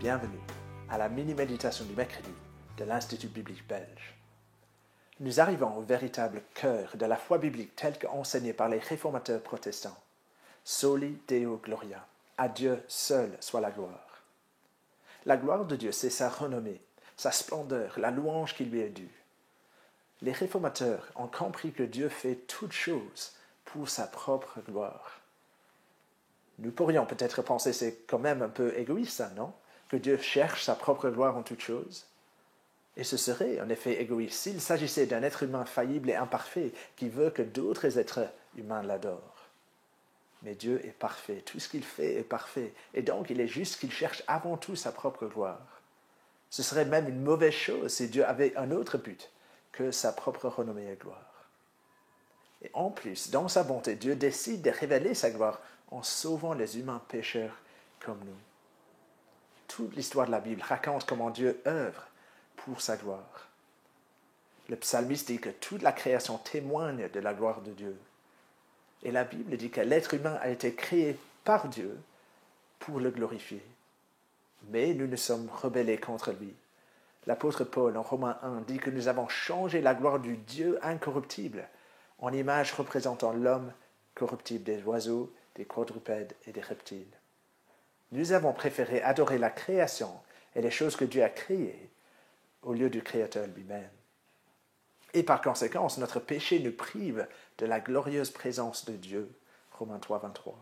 Bienvenue à la mini-méditation du mercredi de l'Institut biblique belge. Nous arrivons au véritable cœur de la foi biblique telle qu'enseignée par les réformateurs protestants. Soli Deo Gloria, à Dieu seul soit la gloire. La gloire de Dieu, c'est sa renommée, sa splendeur, la louange qui lui est due. Les réformateurs ont compris que Dieu fait toutes choses pour sa propre gloire. Nous pourrions peut-être penser que c'est quand même un peu égoïste, ça, non? Que Dieu cherche sa propre gloire en toutes choses. Et ce serait en effet égoïste s'il s'agissait d'un être humain faillible et imparfait qui veut que d'autres êtres humains l'adorent. Mais Dieu est parfait, tout ce qu'il fait est parfait, et donc il est juste qu'il cherche avant tout sa propre gloire. Ce serait même une mauvaise chose si Dieu avait un autre but que sa propre renommée et gloire. Et en plus, dans sa bonté, Dieu décide de révéler sa gloire en sauvant les humains pécheurs comme nous. Toute l'histoire de la Bible raconte comment Dieu œuvre pour sa gloire. Le psalmiste dit que toute la création témoigne de la gloire de Dieu. Et la Bible dit que l'être humain a été créé par Dieu pour le glorifier. Mais nous nous sommes rebellés contre lui. L'apôtre Paul, en Romains 1, dit que nous avons changé la gloire du Dieu incorruptible en image représentant l'homme corruptible des oiseaux, des quadrupèdes et des reptiles. Nous avons préféré adorer la création et les choses que Dieu a créées au lieu du Créateur lui-même. Et par conséquent, notre péché nous prive de la glorieuse présence de Dieu. Romains 3, 23.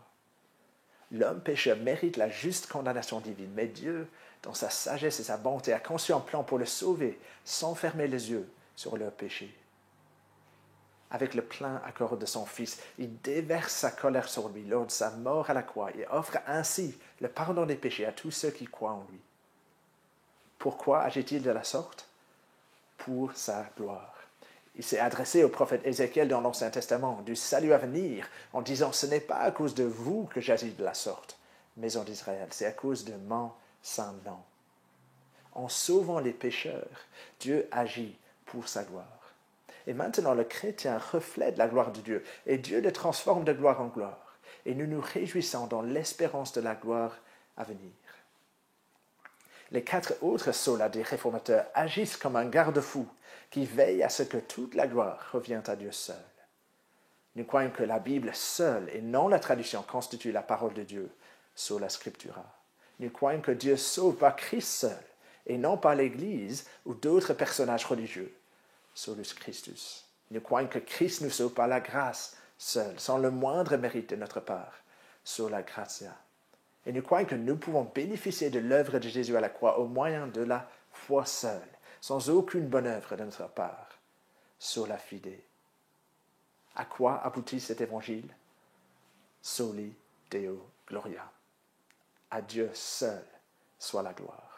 L'homme pécheur mérite la juste condamnation divine, mais Dieu, dans sa sagesse et sa bonté, a conçu un plan pour le sauver sans fermer les yeux sur leur péché. Avec le plein accord de son Fils, il déverse sa colère sur lui lors de sa mort à la croix et offre ainsi le pardon des péchés à tous ceux qui croient en lui. Pourquoi agit-il de la sorte? Pour sa gloire. Il s'est adressé au prophète Ézéchiel dans l'Ancien Testament du salut à venir en disant « Ce n'est pas à cause de vous que j'agis de la sorte, maison d'Israël, c'est à cause de mon saint nom. » En sauvant les pécheurs, Dieu agit pour sa gloire. Et maintenant, le chrétien reflète la gloire de Dieu, et Dieu le transforme de gloire en gloire. Et nous nous réjouissons dans l'espérance de la gloire à venir. Les 4 autres solas des réformateurs agissent comme un garde-fou qui veille à ce que toute la gloire revienne à Dieu seul. Nous croyons que la Bible seule et non la tradition constitue la parole de Dieu, sola scriptura. Nous croyons que Dieu sauve par Christ seul et non par l'Église ou d'autres personnages religieux, solus Christus. Nous croyons que Christ nous sauve par la grâce seule, sans le moindre mérite de notre part, sola gratia. Et nous croyons que nous pouvons bénéficier de l'œuvre de Jésus à la croix au moyen de la foi seule, sans aucune bonne œuvre de notre part, sola fide. À quoi aboutit cet évangile? Soli Deo Gloria. À Dieu seul soit la gloire.